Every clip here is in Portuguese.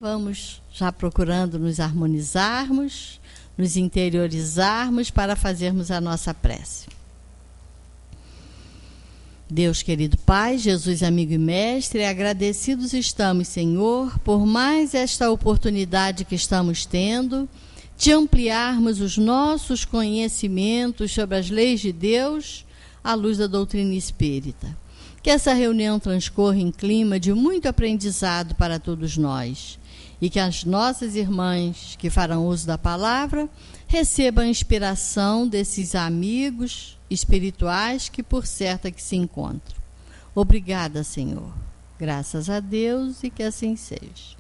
Vamos já procurando nos harmonizarmos, nos interiorizarmos para fazermos a nossa prece. Deus querido Pai, Jesus amigo e mestre, agradecidos estamos, Senhor, por mais esta oportunidade que estamos tendo de ampliarmos os nossos conhecimentos sobre as leis de Deus à luz da doutrina espírita. Que essa reunião transcorra em clima de muito aprendizado para todos nós e que as nossas irmãs que farão uso da palavra recebam a inspiração desses amigos espirituais que por certo aqui se encontram. Obrigada, Senhor. Graças a Deus e que assim seja.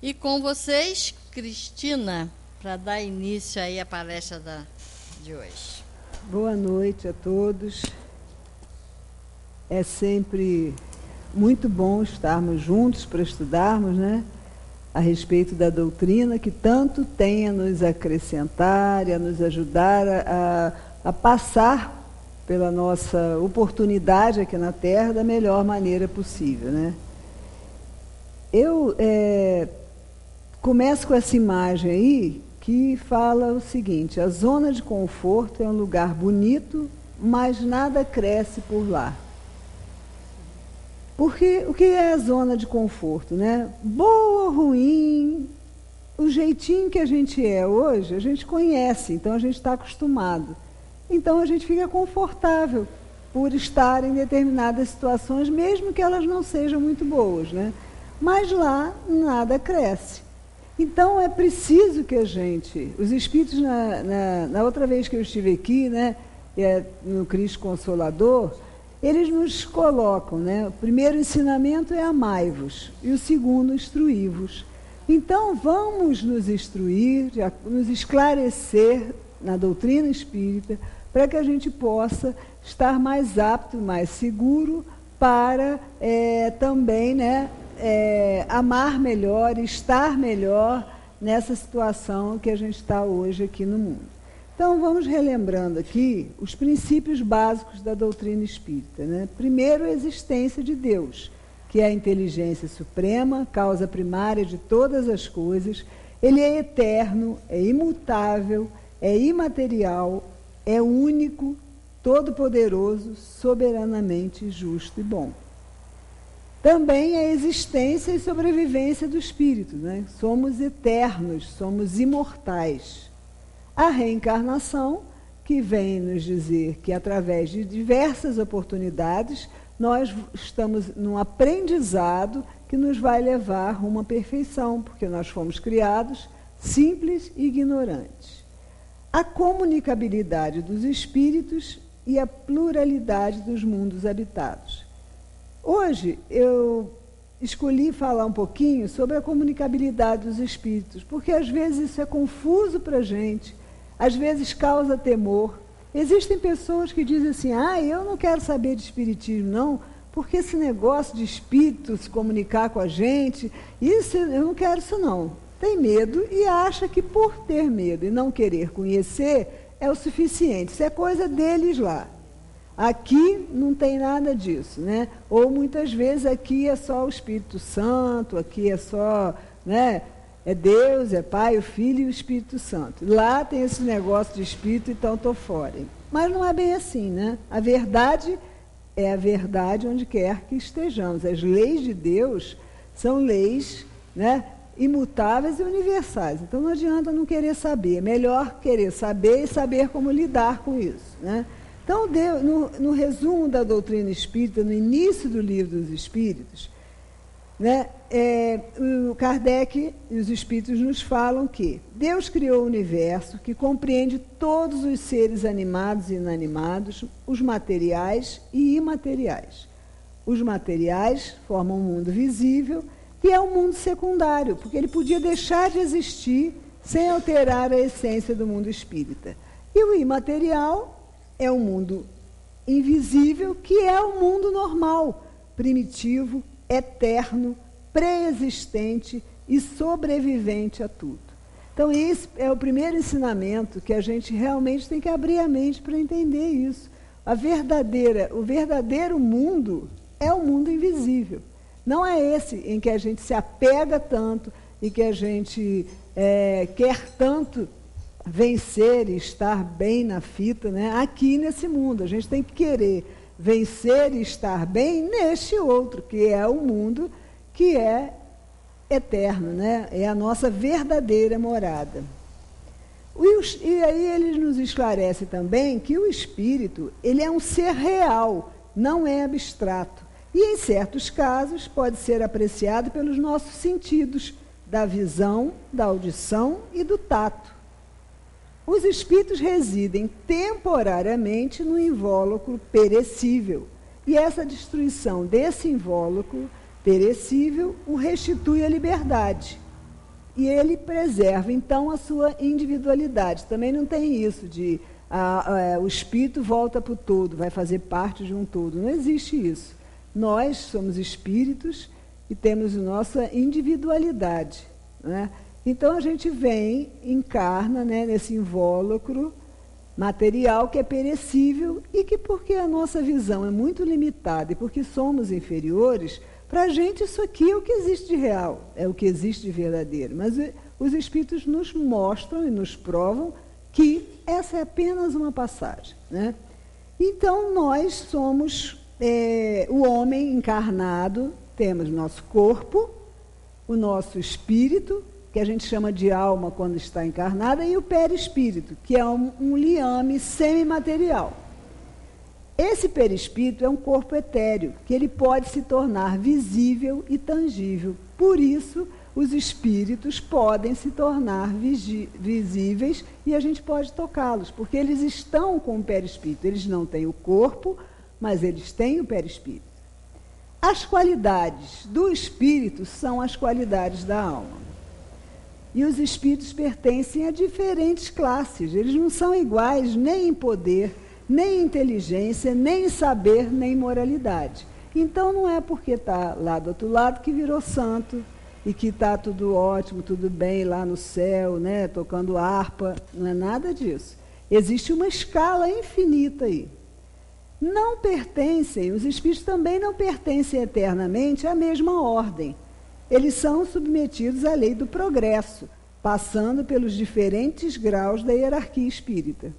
E com vocês, Cristina, para dar início aí à palestra de hoje. Boa noite a todos. É sempre muito bom estarmos juntos para estudarmos, né, a respeito da doutrina que tanto tem a nos acrescentar e a nos ajudar a passar pela nossa oportunidade aqui na Terra da melhor maneira possível, né? Eu começo com essa imagem aí que fala o seguinte: a zona de conforto é um lugar bonito, mas nada cresce por lá. Porque o que é a zona de conforto, né? Boa ou ruim, o jeitinho que a gente é hoje, a gente conhece, então a gente está acostumado. Então a gente fica confortável por estar em determinadas situações, mesmo que elas não sejam muito boas, né? Mas lá nada cresce. Então é preciso que a gente, os espíritos, na outra vez que eu estive aqui, né, no Cristo Consolador, eles nos colocam, né? O primeiro ensinamento é amai-vos e o segundo, instruí-vos. Então, vamos nos instruir, nos esclarecer na doutrina espírita, para que a gente possa estar mais apto, mais seguro para também, né, amar melhor, estar melhor nessa situação que a gente está hoje aqui no mundo. Então, vamos relembrando aqui os princípios básicos da doutrina espírita, né? Primeiro, a existência de Deus, que é a inteligência suprema, causa primária de todas as coisas. Ele é eterno, é imutável, é imaterial, é único, todo-poderoso, soberanamente justo e bom. Também a existência e sobrevivência do espírito, né? Somos eternos, somos imortais. A reencarnação, que vem nos dizer que através de diversas oportunidades nós estamos num aprendizado que nos vai levar rumo à perfeição, porque nós fomos criados simples e ignorantes. A comunicabilidade dos espíritos e a pluralidade dos mundos habitados. Hoje eu escolhi falar um pouquinho sobre a comunicabilidade dos espíritos, porque às vezes isso é confuso para a gente, às vezes causa temor. Existem pessoas que dizem assim: eu não quero saber de espiritismo não, porque esse negócio de espírito se comunicar com a gente, isso eu não quero isso não. Tem medo e acha que por ter medo e não querer conhecer é o suficiente. Isso é coisa deles lá. Aqui não tem nada disso, né? Ou muitas vezes aqui é só o Espírito Santo, aqui é só, né? É Deus, é Pai, o Filho e o Espírito Santo. Lá tem esse negócio de espírito, então estou fora. Mas não é bem assim, né? A verdade é a verdade onde quer que estejamos. As leis de Deus são leis, né, imutáveis e universais. Então não adianta não querer saber. É melhor querer saber e saber como lidar com isso, né? Então, no resumo da doutrina espírita, no início do Livro dos Espíritos, né, o Kardec e os espíritos nos falam que Deus criou o universo que compreende todos os seres animados e inanimados, os materiais e imateriais. Os materiais formam um mundo visível e é um mundo secundário, porque ele podia deixar de existir sem alterar a essência do mundo espírita. E o imaterial é um mundo invisível, que é o mundo normal, primitivo, eterno, pré-existente e sobrevivente a tudo. Então, esse é o primeiro ensinamento que a gente realmente tem que abrir a mente para entender isso. O verdadeiro mundo é o mundo invisível. Não é esse em que a gente se apega tanto e que a gente quer tanto vencer e estar bem na fita, né? Aqui nesse mundo. A gente tem que querer vencer e estar bem neste outro, que é o mundo que é eterno, né? É a nossa verdadeira morada. E aí ele nos esclarece também que o espírito, ele é um ser real, não é abstrato. E em certos casos pode ser apreciado pelos nossos sentidos, da visão, da audição e do tato. Os espíritos residem temporariamente no invólucro perecível, e essa destruição desse invólucro perecível o restitui à liberdade. E ele preserva, então, a sua individualidade. Também não tem isso de o espírito volta para o todo, vai fazer parte de um todo. Não existe isso. Nós somos espíritos e temos nossa individualidade, né? Então a gente vem, encarna, né, nesse invólucro material que é perecível e que, porque a nossa visão é muito limitada e porque somos inferiores, para a gente isso aqui é o que existe de real, é o que existe de verdadeiro. Mas os espíritos nos mostram e nos provam que essa é apenas uma passagem, né? Então nós somos o homem encarnado, temos nosso corpo, o nosso espírito, que a gente chama de alma quando está encarnada, e o perispírito, que é um liame semimaterial. Esse perispírito é um corpo etéreo, que ele pode se tornar visível e tangível. Por isso, os espíritos podem se tornar visíveis e a gente pode tocá-los, porque eles estão com o perispírito. Eles não têm o corpo, mas eles têm o perispírito. As qualidades do espírito são as qualidades da alma. E os espíritos pertencem a diferentes classes. Eles não são iguais nem em poder, nem em inteligência, nem em saber, nem em moralidade. Então não é porque está lá do outro lado que virou santo e que está tudo ótimo, tudo bem lá no céu, né, tocando harpa. Não é nada disso. Existe uma escala infinita aí. Não pertencem, os espíritos também não pertencem eternamente à mesma ordem. Eles são submetidos à lei do progresso, passando pelos diferentes graus da hierarquia espírita.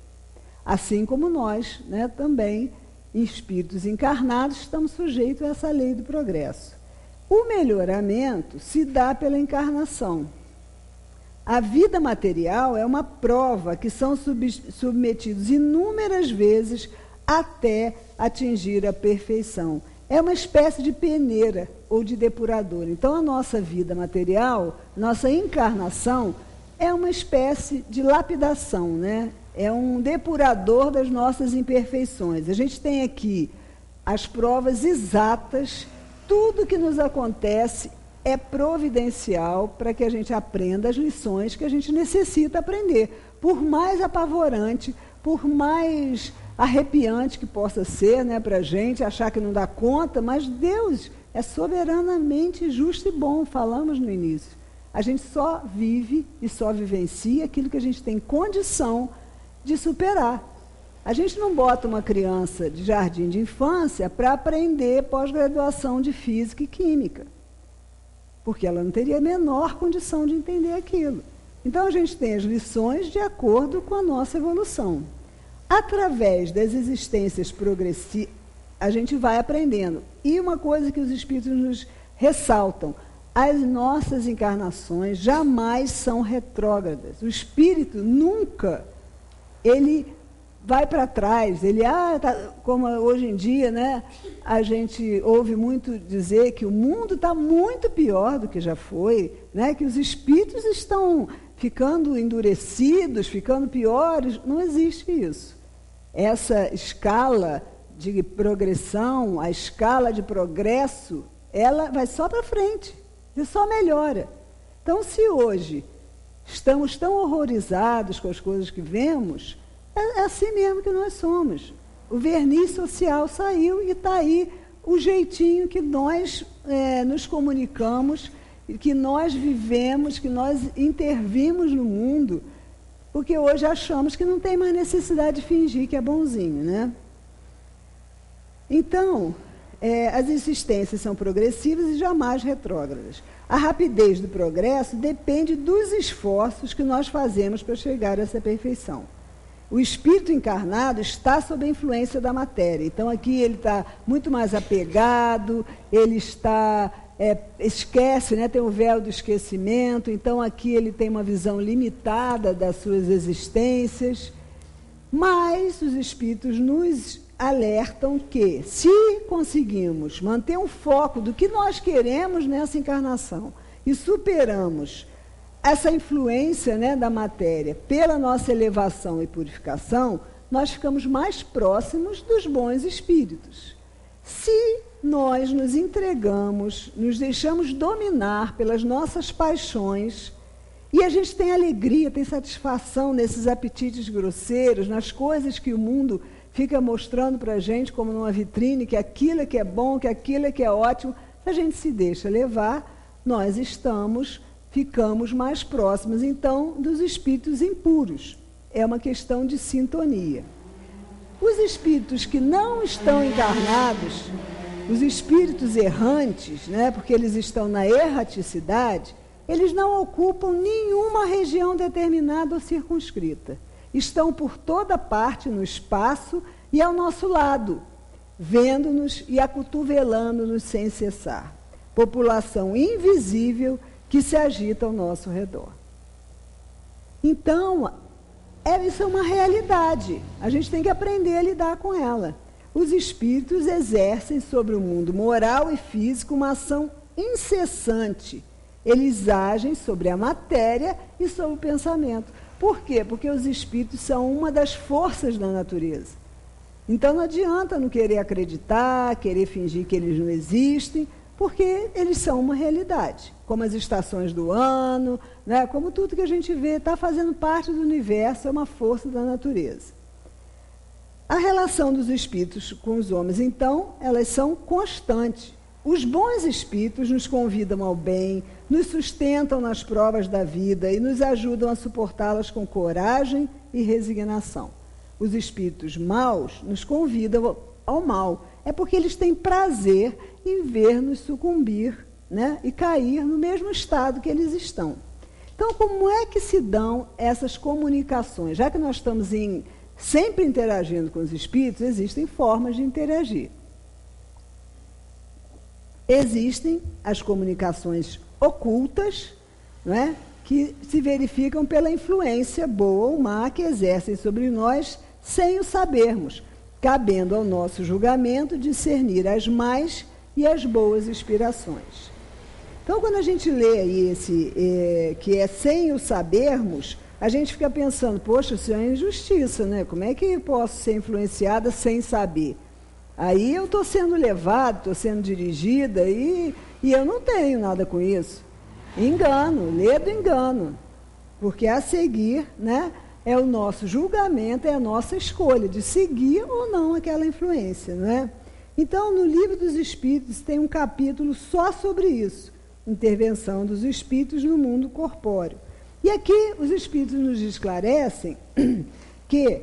Assim como nós, né, também, espíritos encarnados, estamos sujeitos a essa lei do progresso. O melhoramento se dá pela encarnação. A vida material é uma prova que são submetidos inúmeras vezes até atingir a perfeição. É uma espécie de peneira ou de depurador. Então, a nossa vida material, nossa encarnação, é uma espécie de lapidação, né? É um depurador das nossas imperfeições. A gente tem aqui as provas exatas, tudo que nos acontece é providencial para que a gente aprenda as lições que a gente necessita aprender. Por mais apavorante, por mais arrepiante que possa ser, né, para a gente, achar que não dá conta, mas Deus é soberanamente justo e bom, falamos no início. A gente só vive e só vivencia aquilo que a gente tem condição de superar. A gente não bota uma criança de jardim de infância para aprender pós-graduação de física e química, porque ela não teria a menor condição de entender aquilo. Então a gente tem as lições de acordo com a nossa evolução. Através das existências progressivas, a gente vai aprendendo. E uma coisa que os espíritos nos ressaltam: as nossas encarnações jamais são retrógradas. O espírito nunca, ele vai para trás, ele, como hoje em dia, né, a gente ouve muito dizer que o mundo está muito pior do que já foi, né, que os espíritos estão ficando endurecidos, ficando piores. Não existe isso. Essa escala de progressão, a escala de progresso, ela vai só para frente, e só melhora. Então, se hoje estamos tão horrorizados com as coisas que vemos, é assim mesmo que nós somos. O verniz social saiu e está aí o jeitinho que nós nos comunicamos, que nós vivemos, que nós intervimos no mundo, porque hoje achamos que não tem mais necessidade de fingir que é bonzinho, né? Então, as existências são progressivas e jamais retrógradas. A rapidez do progresso depende dos esforços que nós fazemos para chegar a essa perfeição. O espírito encarnado está sob a influência da matéria. Então, aqui ele está muito mais apegado, ele está... esquece, né? Tem o véu do esquecimento. Então, aqui ele tem uma visão limitada das suas existências. Mas os espíritos nos alertam que, se conseguimos manter um foco do que nós queremos nessa encarnação e superamos essa influência, né, da matéria pela nossa elevação e purificação, nós ficamos mais próximos dos bons espíritos. Se nós nos entregamos, nos deixamos dominar pelas nossas paixões, e a gente tem alegria, tem satisfação nesses apetites grosseiros, nas coisas que o mundo fica mostrando para a gente como numa vitrine, que aquilo é que é bom, que aquilo é que é ótimo, se a gente se deixa levar, nós ficamos mais próximos, então, dos espíritos impuros. É uma questão de sintonia. Os espíritos que não estão encarnados, os espíritos errantes, né, porque eles estão na erraticidade, eles não ocupam nenhuma região determinada ou circunscrita. Estão por toda parte no espaço e ao nosso lado, vendo-nos e acotovelando-nos sem cessar. População invisível que se agita ao nosso redor. Então, isso é uma realidade. A gente tem que aprender a lidar com ela. Os espíritos exercem sobre o mundo moral e físico uma ação incessante. Eles agem sobre a matéria e sobre o pensamento. Por quê? Porque os espíritos são uma das forças da natureza. Então não adianta não querer acreditar, querer fingir que eles não existem, porque eles são uma realidade. Como as estações do ano, né? Como tudo que a gente vê, está fazendo parte do universo, é uma força da natureza. A relação dos espíritos com os homens, então, elas são constantes. Os bons espíritos nos convidam ao bem, nos sustentam nas provas da vida e nos ajudam a suportá-las com coragem e resignação. Os espíritos maus nos convidam ao mal. É porque eles têm prazer em ver-nos sucumbir, né, e cair no mesmo estado que eles estão. Então, como é que se dão essas comunicações? Já que nós estamos sempre interagindo com os espíritos, existem formas de interagir. Existem as comunicações ocultas, não é? Que se verificam pela influência boa ou má que exercem sobre nós sem o sabermos, cabendo ao nosso julgamento discernir as más e as boas inspirações. Então, quando a gente lê aí que é sem o sabermos, a gente fica pensando, poxa, isso é injustiça, né? Como é que eu posso ser influenciada sem saber? Aí eu estou sendo levada, estou sendo dirigida e eu não tenho nada com isso. Engano, ledo engano. Porque a seguir, né, é o nosso julgamento, é a nossa escolha de seguir ou não aquela influência, não é? Então, no Livro dos Espíritos tem um capítulo só sobre isso, intervenção dos espíritos no mundo corpóreo. E aqui os espíritos nos esclarecem que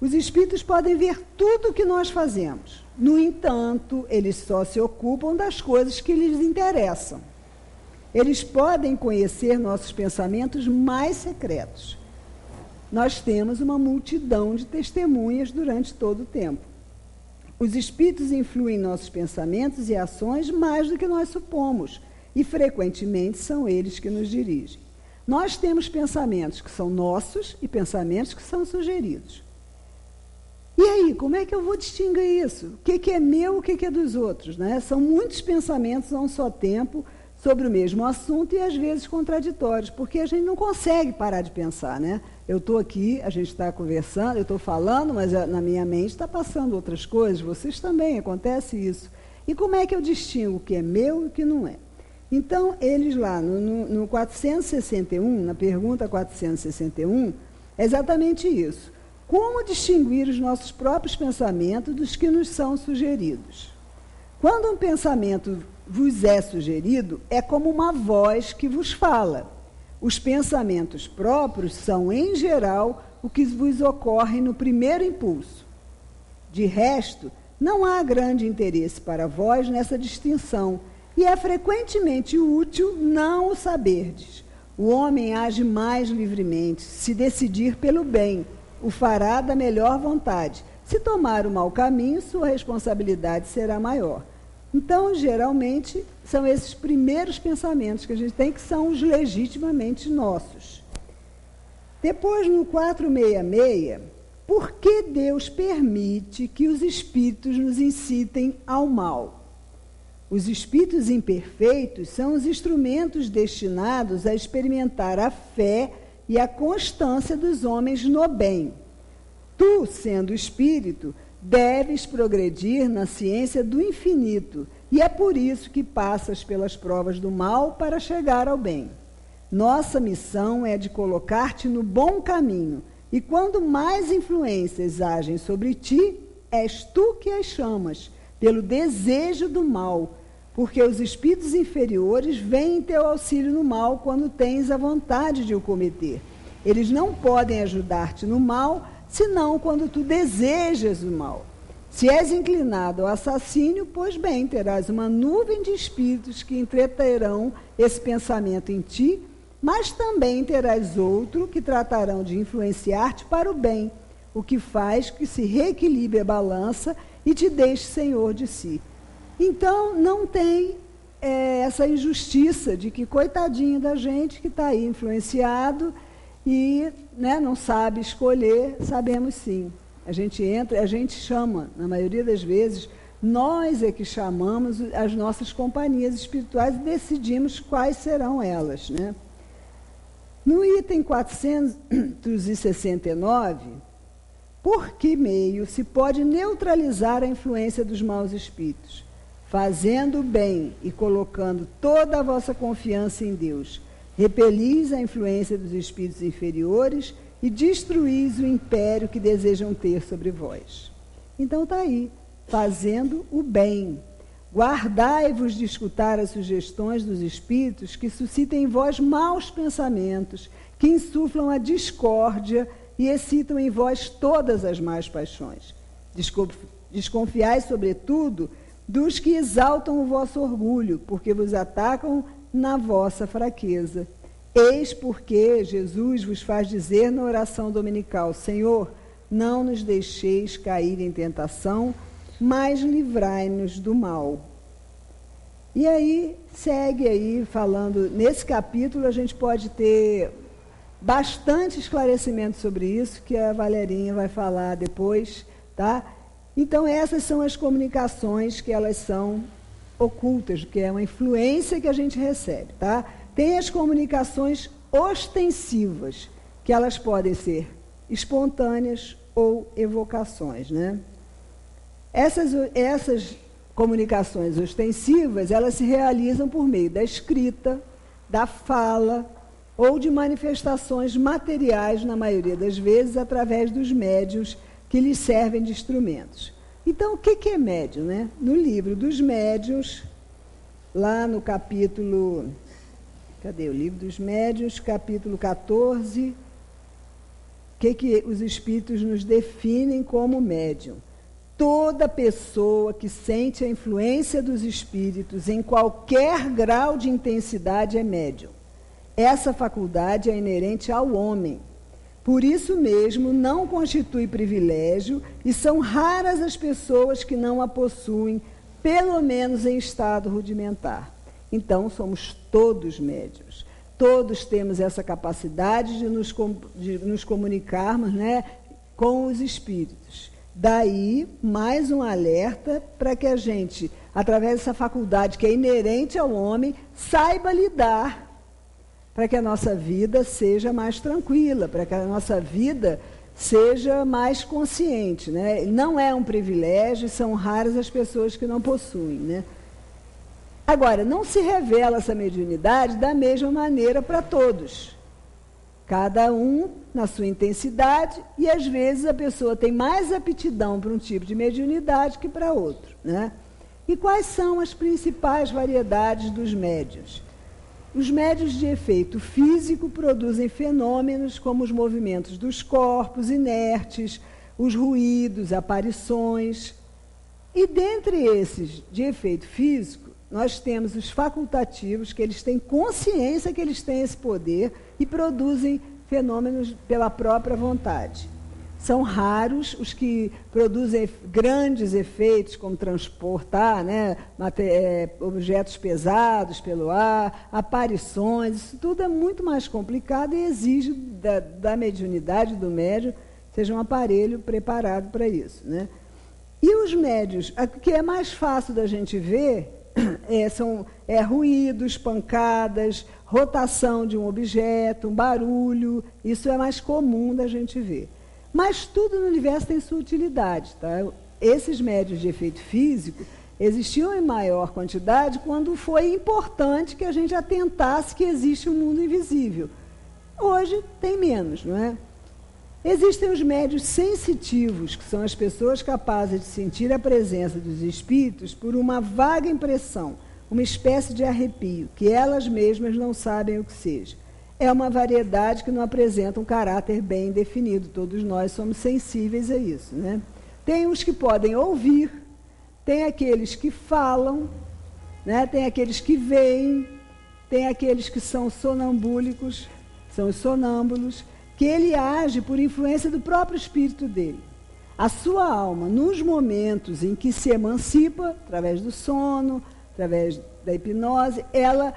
os espíritos podem ver tudo o que nós fazemos. No entanto, eles só se ocupam das coisas que lhes interessam. Eles podem conhecer nossos pensamentos mais secretos. Nós temos uma multidão de testemunhas durante todo o tempo. Os espíritos influem em nossos pensamentos e ações mais do que nós supomos, e frequentemente são eles que nos dirigem. Nós temos pensamentos que são nossos e pensamentos que são sugeridos. E aí, como é que eu vou distinguir isso? O que é meu, o que é dos outros, né? São muitos pensamentos a um só tempo sobre o mesmo assunto e às vezes contraditórios, porque a gente não consegue parar de pensar, né? Eu estou aqui, a gente está conversando, eu estou falando, mas na minha mente está passando outras coisas, vocês também, acontece isso. E como é que eu distingo o que é meu e o que não é? Então, eles lá no 461, na pergunta 461, é exatamente isso. Como distinguir os nossos próprios pensamentos dos que nos são sugeridos? Quando um pensamento vos é sugerido, é como uma voz que vos fala. Os pensamentos próprios são, em geral, o que vos ocorre no primeiro impulso. De resto, Não há grande interesse para vós nessa distinção, e é frequentemente útil não o saberdes. O homem age mais livremente, se decidir pelo bem, o fará da melhor vontade. Se tomar o mau caminho, sua responsabilidade será maior. Então, geralmente, são esses primeiros pensamentos que a gente tem, que são os legitimamente nossos. Depois, no 466, por que Deus permite que os espíritos nos incitem ao mal? Os espíritos imperfeitos são os instrumentos destinados a experimentar a fé e a constância dos homens no bem. Tu, sendo espírito, deves progredir na ciência do infinito, e é por isso que passas pelas provas do mal para chegar ao bem. Nossa missão é de colocar-te no bom caminho, e quando mais influências agem sobre ti, és tu que as chamas, pelo desejo do mal, porque os espíritos inferiores vêm em teu auxílio no mal quando tens a vontade de o cometer. Eles não podem ajudar-te no mal, senão quando tu desejas o mal. Se és inclinado ao assassínio, pois bem, terás uma nuvem de espíritos que entreterão esse pensamento em ti, mas também terás outro que tratarão de influenciar-te para o bem, o que faz que se reequilibre a balança e te deixe senhor de si. Então, não tem essa injustiça de que, coitadinho da gente que está aí influenciado e não sabe escolher. Sabemos sim. A gente entra, a gente chama, na maioria das vezes, nós é que chamamos as nossas companhias espirituais e decidimos quais serão elas, né? No item 469, por que meio se pode neutralizar a influência dos maus espíritos? Fazendo o bem e colocando toda a vossa confiança em Deus, repelis a influência dos espíritos inferiores e destruís o império que desejam ter sobre vós. Então está aí, fazendo o bem. Guardai-vos de escutar as sugestões dos espíritos que suscitem em vós maus pensamentos, que insuflam a discórdia e excitam em vós todas as más paixões. Desconfiai, sobretudo, dos que exaltam o vosso orgulho, porque vos atacam na vossa fraqueza. Eis porque Jesus vos faz dizer na oração dominical: Senhor, não nos deixeis cair em tentação, mas livrai-nos do mal. E aí, segue aí falando, nesse capítulo a gente pode ter bastante esclarecimento sobre isso, que a Valerinha vai falar depois, tá? Então, essas são as comunicações que elas são ocultas, que é uma influência que a gente recebe, tá? Tem as comunicações ostensivas, que elas podem ser espontâneas ou evocações, né? Essas comunicações ostensivas, elas se realizam por meio da escrita, da fala ou de manifestações materiais, na maioria das vezes, através dos médiuns que lhes servem de instrumentos. Então, o que é médium, né? No livro dos médiuns, lá no capítulo... Cadê o livro dos médiuns? Capítulo 14. O que os espíritos nos definem como médium? Toda pessoa que sente a influência dos espíritos em qualquer grau de intensidade é médium. Essa faculdade é inerente ao homem. Por isso mesmo, não constitui privilégio e são raras as pessoas que não a possuem, pelo menos em estado rudimentar. Então, somos todos médiuns. Todos temos essa capacidade de nos comunicarmos, né, com os espíritos. Daí, mais um alerta para que a gente, através dessa faculdade que é inerente ao homem, saiba lidar para que a nossa vida seja mais tranquila, para que a nossa vida seja mais consciente, né? Não é um privilégio, são raras as pessoas que não possuem, né? Agora, não se revela essa mediunidade da mesma maneira para todos. Cada um na sua intensidade, e às vezes a pessoa tem mais aptidão para um tipo de mediunidade que para outro, né? E quais são as principais variedades dos médiuns? Os médiuns de efeito físico produzem fenômenos como os movimentos dos corpos inertes, os ruídos, aparições. E dentre esses de efeito físico, nós temos os facultativos, que eles têm consciência que eles têm esse poder e produzem fenômenos pela própria vontade. São raros os que produzem grandes efeitos, como transportar, né, objetos pesados pelo ar, aparições. Isso tudo é muito mais complicado e exige da mediunidade do médium seja um aparelho preparado para isso, né? E os médios, o que é mais fácil da gente ver são ruídos, pancadas, rotação de um objeto, um barulho. Isso é mais comum da gente ver. Mas tudo no universo tem sua utilidade. Tá? Esses médios de efeito físico existiam em maior quantidade quando foi importante que a gente atentasse que existe um mundo invisível. Hoje tem menos, não é? Existem os médios sensitivos, que são as pessoas capazes de sentir a presença dos espíritos por uma vaga impressão, uma espécie de arrepio, que elas mesmas não sabem o que seja. É uma variedade que não apresenta um caráter bem definido. Todos nós somos sensíveis a isso, né? Tem os que podem ouvir, tem aqueles que falam, né? Tem aqueles que veem, tem aqueles que são sonambúlicos, são os sonâmbulos, que ele age por influência do próprio espírito dele. A sua alma, nos momentos em que se emancipa, através do sono, através da hipnose, ela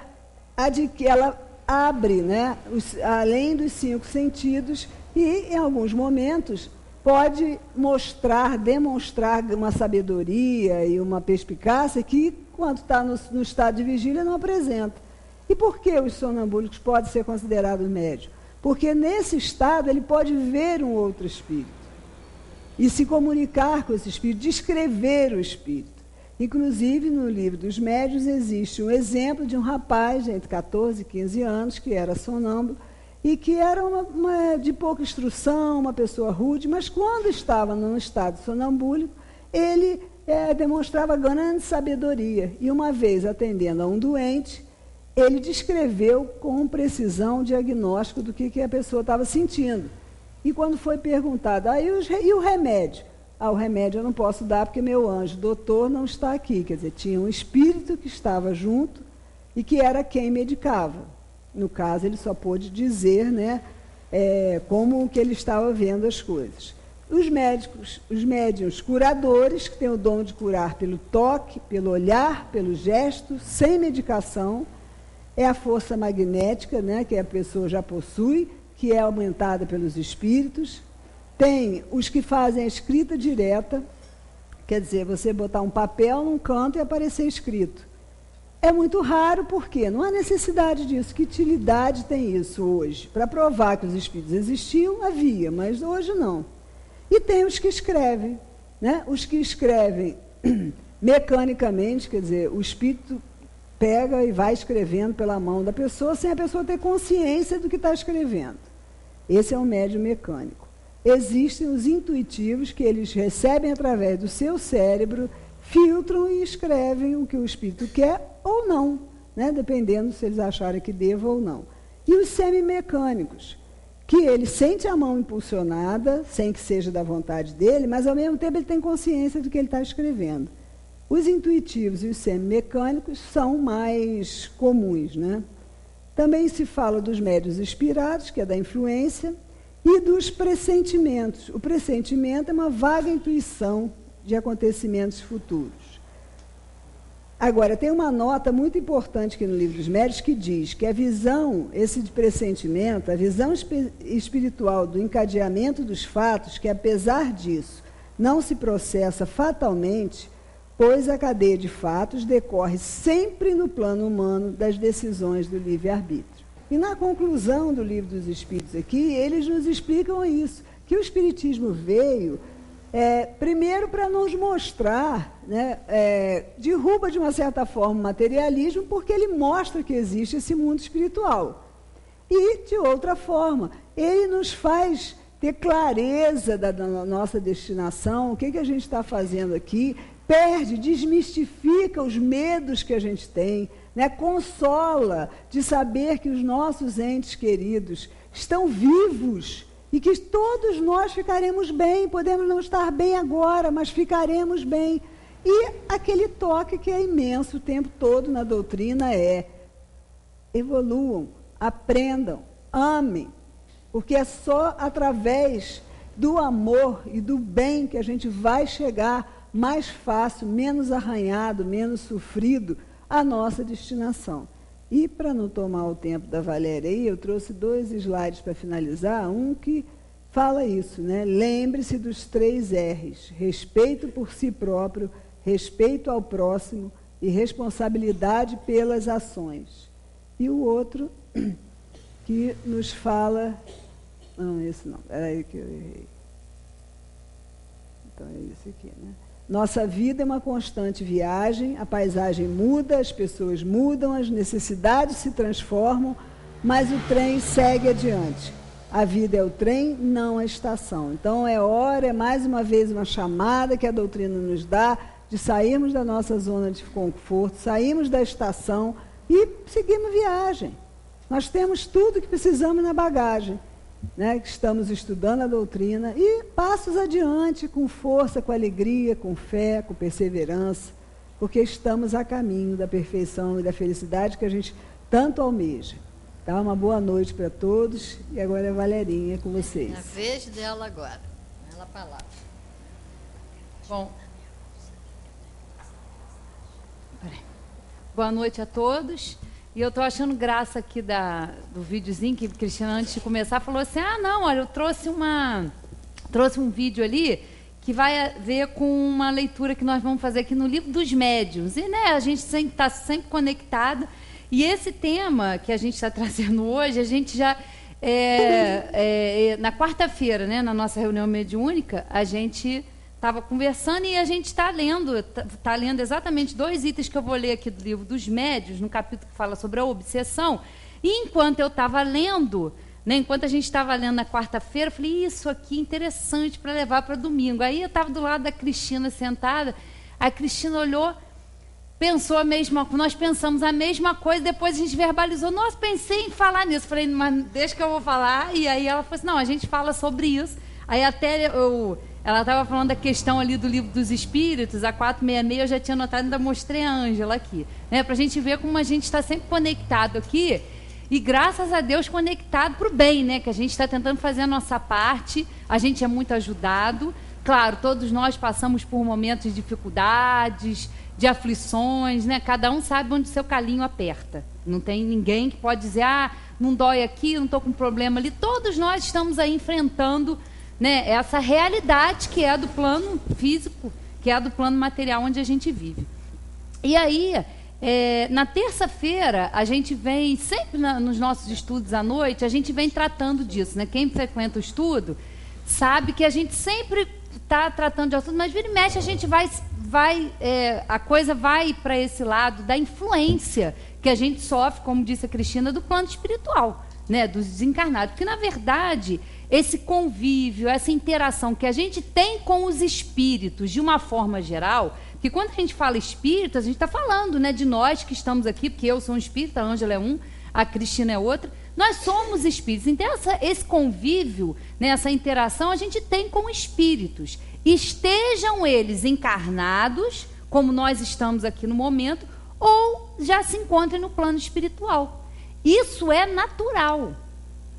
abre, né, além dos 5 sentidos, e em alguns momentos pode demonstrar uma sabedoria e uma perspicácia que, quando está no estado de vigília, não apresenta. E por que os sonambúlicos podem ser considerados médios? Porque nesse estado ele pode ver um outro espírito e se comunicar com esse espírito, descrever o espírito. Inclusive, no livro dos médiuns existe um exemplo de um rapaz entre 14 e 15 anos que era sonâmbulo e que era de pouca instrução, uma pessoa rude, mas quando estava num estado sonambúlico, ele demonstrava grande sabedoria. E uma vez atendendo a um doente, ele descreveu com precisão o diagnóstico do que a pessoa estava sentindo. E quando foi perguntado, e o remédio? O remédio eu não posso dar porque meu anjo doutor não está aqui. Quer dizer, tinha um espírito que estava junto e que era quem medicava. No caso, ele só pôde dizer, né, como que ele estava vendo as coisas. Os médiuns curadores, que têm o dom de curar pelo toque, pelo olhar, pelo gesto, sem medicação, é a força magnética, né, que a pessoa já possui, que é aumentada pelos espíritos. Tem os que fazem a escrita direta, quer dizer, você botar um papel num canto e aparecer escrito. É muito raro, porque não há necessidade disso. Que utilidade tem isso hoje? Para provar que os espíritos existiam, havia, mas hoje não. E tem os que escrevem, né? Os que escrevem mecanicamente, quer dizer, o espírito pega e vai escrevendo pela mão da pessoa, sem a pessoa ter consciência do que está escrevendo. Esse é um médium mecânico. Existem os intuitivos, que eles recebem através do seu cérebro, filtram e escrevem o que o espírito quer ou não, né? Dependendo se eles acharem que deva ou não. E os semimecânicos, que ele sente a mão impulsionada, sem que seja da vontade dele, mas ao mesmo tempo ele tem consciência do que ele está escrevendo. Os intuitivos e os semimecânicos são mais comuns, né? Também se fala dos médiuns inspirados, que é da influência, e dos pressentimentos. O pressentimento é uma vaga intuição de acontecimentos futuros. Agora, tem uma nota muito importante aqui no livro dos médiuns que diz que a visão, esse de pressentimento, a visão espiritual do encadeamento dos fatos, que apesar disso não se processa fatalmente, pois a cadeia de fatos decorre sempre no plano humano das decisões do livre-arbítrio. E na conclusão do Livro dos Espíritos aqui, eles nos explicam isso, que o Espiritismo veio, primeiro, para nos mostrar, né, derruba de uma certa forma o materialismo, porque ele mostra que existe esse mundo espiritual. E, de outra forma, ele nos faz ter clareza da nossa destinação, o que a gente está fazendo aqui, desmistifica os medos que a gente tem, né? Consola de saber que os nossos entes queridos estão vivos e que todos nós ficaremos bem. Podemos não estar bem agora, mas ficaremos bem. E aquele toque que é imenso o tempo todo na doutrina é: evoluam, aprendam, amem, porque é só através do amor e do bem que a gente vai chegar mais fácil, menos arranhado, menos sofrido, à nossa destinação. E para não tomar o tempo da Valéria aí, eu trouxe 2 slides para finalizar, um que fala isso, né? Lembre-se dos 3 R's: respeito por si próprio, respeito ao próximo e responsabilidade pelas ações. E o outro que nos fala... Não, esse não, peraí que eu errei. Então é esse aqui, né? Nossa vida é uma constante viagem, a paisagem muda, as pessoas mudam, as necessidades se transformam, mas o trem segue adiante. A vida é o trem, não a estação. Então é mais uma vez uma chamada que a doutrina nos dá de sairmos da nossa zona de conforto, sairmos da estação e seguirmos viagem. Nós temos tudo que precisamos na bagagem, né? Estamos estudando a doutrina e passos adiante com força, com alegria, com fé, com perseverança, porque estamos a caminho da perfeição e da felicidade que a gente tanto almeja. Tá? Uma boa noite para todos. E agora é Valerinha com vocês. É a vez dela agora. Ela palavra. Bom, boa noite a todos. E eu estou achando graça aqui do videozinho que a Cristina, antes de começar, falou assim: ah, não, olha, eu trouxe um vídeo ali que vai a ver com uma leitura que nós vamos fazer aqui no Livro dos Médiuns. E, né, a gente está sempre conectado. E esse tema que a gente está trazendo hoje, a gente já... na quarta-feira, né, na nossa reunião mediúnica, a gente estava conversando e a gente está lendo exatamente 2 itens que eu vou ler aqui do Livro dos Médiuns, no capítulo que fala sobre a obsessão. E enquanto eu estava lendo, né, enquanto a gente estava lendo na quarta-feira, eu falei: isso aqui é interessante para levar para domingo. Aí eu estava do lado da Cristina sentada, a Cristina olhou, pensou a mesma coisa, nós pensamos a mesma coisa, depois a gente verbalizou: nossa, pensei em falar nisso. Falei: mas deixa que eu vou falar. E aí ela falou assim: não, a gente fala sobre isso. Aí até ela estava falando da questão ali do Livro dos Espíritos, a 466, eu já tinha notado, ainda mostrei a Ângela aqui, né, para a gente ver como a gente está sempre conectado aqui, e graças a Deus conectado para o bem, né, que a gente está tentando fazer a nossa parte, a gente é muito ajudado. Claro, todos nós passamos por momentos de dificuldades, de aflições, né? Cada um sabe onde o seu calinho aperta. Não tem ninguém que pode dizer: ah, não dói aqui, não estou com problema ali. Todos nós estamos aí enfrentando, né, essa realidade que é do plano físico, que é do plano material onde a gente vive. E aí, na terça-feira, a gente vem, sempre nos nossos estudos à noite, a gente vem tratando disso, né? Quem frequenta o estudo sabe que a gente sempre está tratando de assunto, mas vira e mexe a gente a coisa vai para esse lado da influência que a gente sofre, como disse a Cristina, do plano espiritual, né, dos desencarnados. Porque, na verdade, esse convívio, essa interação que a gente tem com os espíritos, de uma forma geral, que quando a gente fala espírito, a gente está falando, né, de nós que estamos aqui, porque eu sou um espírito, a Ângela é um, a Cristina é outra, nós somos espíritos. Então, esse convívio, né, essa interação, a gente tem com espíritos. Estejam eles encarnados, como nós estamos aqui no momento, ou já se encontrem no plano espiritual. Isso é natural.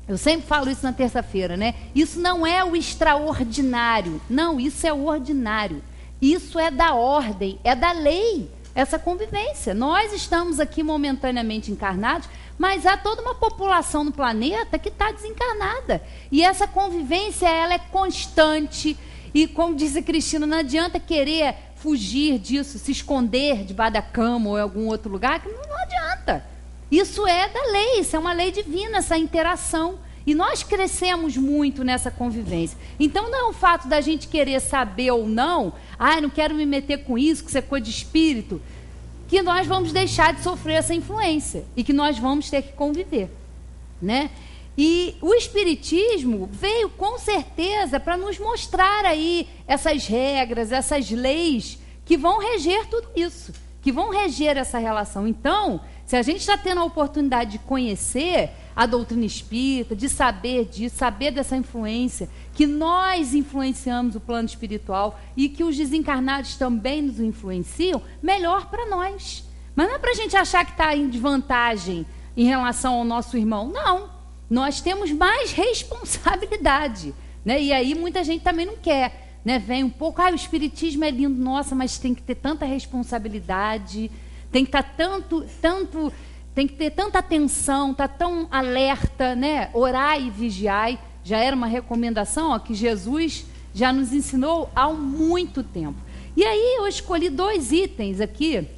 Eu sempre falo isso na terça-feira, né? Isso não é o extraordinário. Não, isso é o ordinário. Isso é da ordem, é da lei, essa convivência. Nós estamos aqui momentaneamente encarnados, mas há toda uma população no planeta que está desencarnada. E essa convivência, ela é constante. E, como disse a Cristina, não adianta querer fugir disso, se esconder debaixo da cama ou em algum outro lugar, que não adianta. Isso é da lei, isso é uma lei divina, essa interação. E nós crescemos muito nessa convivência. Então, não é o fato da gente querer saber ou não, não quero me meter com isso, que isso é coisa de espírito, que nós vamos deixar de sofrer essa influência e que nós vamos ter que conviver, né? E o Espiritismo veio com certeza para nos mostrar aí essas regras, essas leis que vão reger tudo isso, que vão reger essa relação. Então, se a gente está tendo a oportunidade de conhecer, a doutrina espírita, de saber disso, saber dessa influência, que nós influenciamos o plano espiritual e que os desencarnados também nos influenciam, melhor para nós. Mas não é para a gente achar que está em desvantagem em relação ao nosso irmão. Não, nós temos mais responsabilidade, né? E aí muita gente também não quer, né? Vem um pouco, o espiritismo é lindo, nossa, mas tem que ter tanta responsabilidade, tem que estar tem que ter tanta atenção, estar tão alerta, né? Orai e vigiai, já era uma recomendação, ó, que Jesus já nos ensinou há muito tempo. E aí eu escolhi 2 itens aqui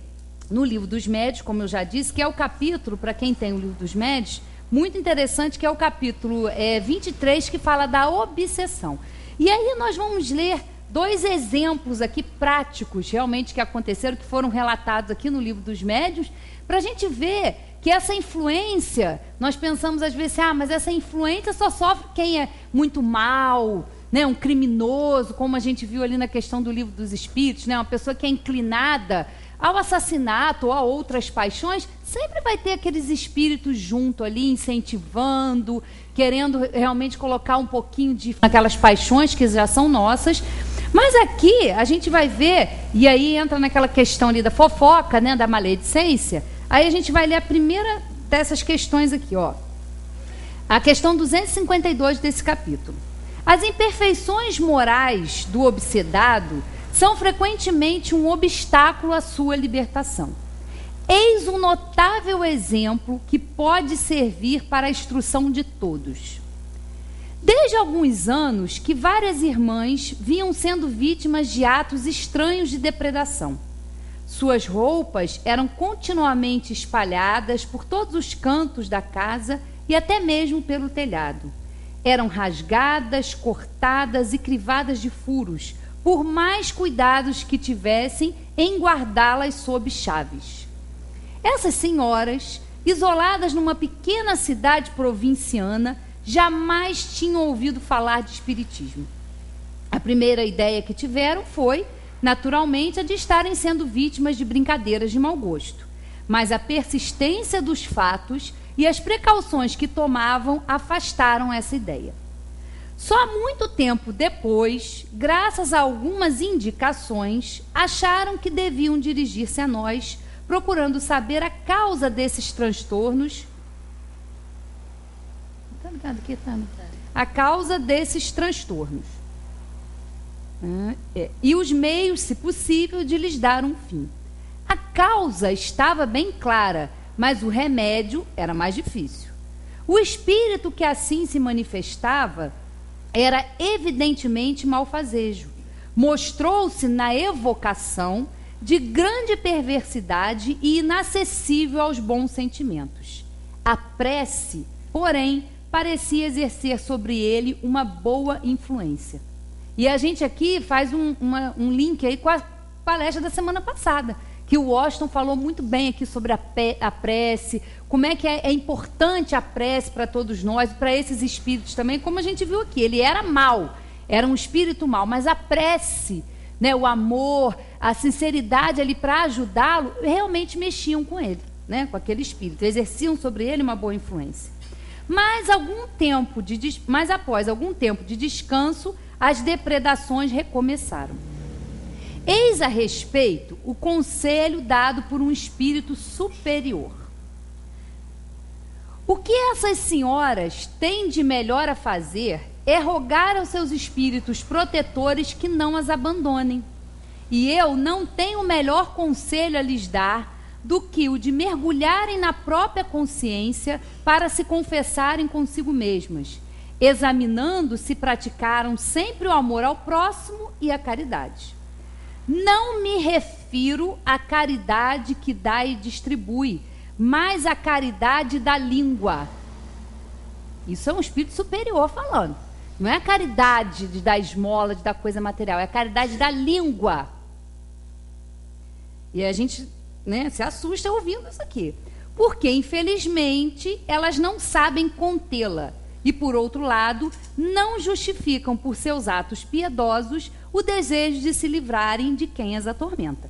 no Livro dos Médiuns, como eu já disse, que é o capítulo, para quem tem o Livro dos Médiuns, muito interessante, que é o capítulo 23, que fala da obsessão. E aí nós vamos ler 2 exemplos aqui práticos, realmente, que aconteceram, que foram relatados aqui no Livro dos Médiuns, para a gente ver que essa influência, nós pensamos às vezes, mas essa influência só sofre quem é muito mal, né, um criminoso, como a gente viu ali na questão do Livro dos Espíritos, né, uma pessoa que é inclinada ao assassinato ou a outras paixões, sempre vai ter aqueles espíritos junto ali, incentivando, querendo realmente colocar um pouquinho de aquelas paixões que já são nossas. Mas aqui a gente vai ver, e aí entra naquela questão ali da fofoca, né, da maledicência. Aí a gente vai ler a primeira dessas questões aqui, ó. A questão 252 desse capítulo. As imperfeições morais do obsedado são frequentemente um obstáculo à sua libertação. Eis um notável exemplo que pode servir para a instrução de todos. Desde alguns anos que várias irmãs vinham sendo vítimas de atos estranhos de depredação. Suas roupas eram continuamente espalhadas por todos os cantos da casa e até mesmo pelo telhado. Eram rasgadas, cortadas e crivadas de furos, por mais cuidados que tivessem em guardá-las sob chaves. Essas senhoras, isoladas numa pequena cidade provinciana, jamais tinham ouvido falar de espiritismo. A primeira ideia que tiveram foi, naturalmente, a de estarem sendo vítimas de brincadeiras de mau gosto. Mas a persistência dos fatos e as precauções que tomavam afastaram essa ideia. Só muito tempo depois, graças a algumas indicações, acharam que deviam dirigir-se a nós, procurando saber a causa desses transtornos. Tá ligado aqui, Tana? A causa desses transtornos. E os meios, se possível, de lhes dar um fim. A causa estava bem clara, mas o remédio era mais difícil. O espírito que assim se manifestava era evidentemente malfazejo. Mostrou-se na evocação de grande perversidade e inacessível aos bons sentimentos. A prece, porém, parecia exercer sobre ele uma boa influência. E a gente aqui faz um link aí com a palestra da semana passada, que o Washington falou muito bem aqui sobre a prece, como é que é importante a prece para todos nós, para esses espíritos também, como a gente viu aqui. Ele era mau, era um espírito mau, mas a prece, né, o amor, a sinceridade ali para ajudá-lo, realmente mexiam com ele, né, com aquele espírito, exerciam sobre ele uma boa influência. Mas após algum tempo de descanso, as depredações recomeçaram. Eis a respeito o conselho dado por um espírito superior. O que essas senhoras têm de melhor a fazer é rogar aos seus espíritos protetores que não as abandonem. E eu não tenho melhor conselho a lhes dar do que o de mergulharem na própria consciência para se confessarem consigo mesmas, examinando se praticaram sempre o amor ao próximo e a caridade. Não me refiro à caridade que dá e distribui, mas à caridade da língua. Isso é um espírito superior falando. Não é a caridade de dar esmola, de dar coisa material, é a caridade da língua. E a gente, né, se assusta ouvindo isso aqui. Porque, infelizmente, elas não sabem contê-la. E, por outro lado, não justificam por seus atos piedosos o desejo de se livrarem de quem as atormenta.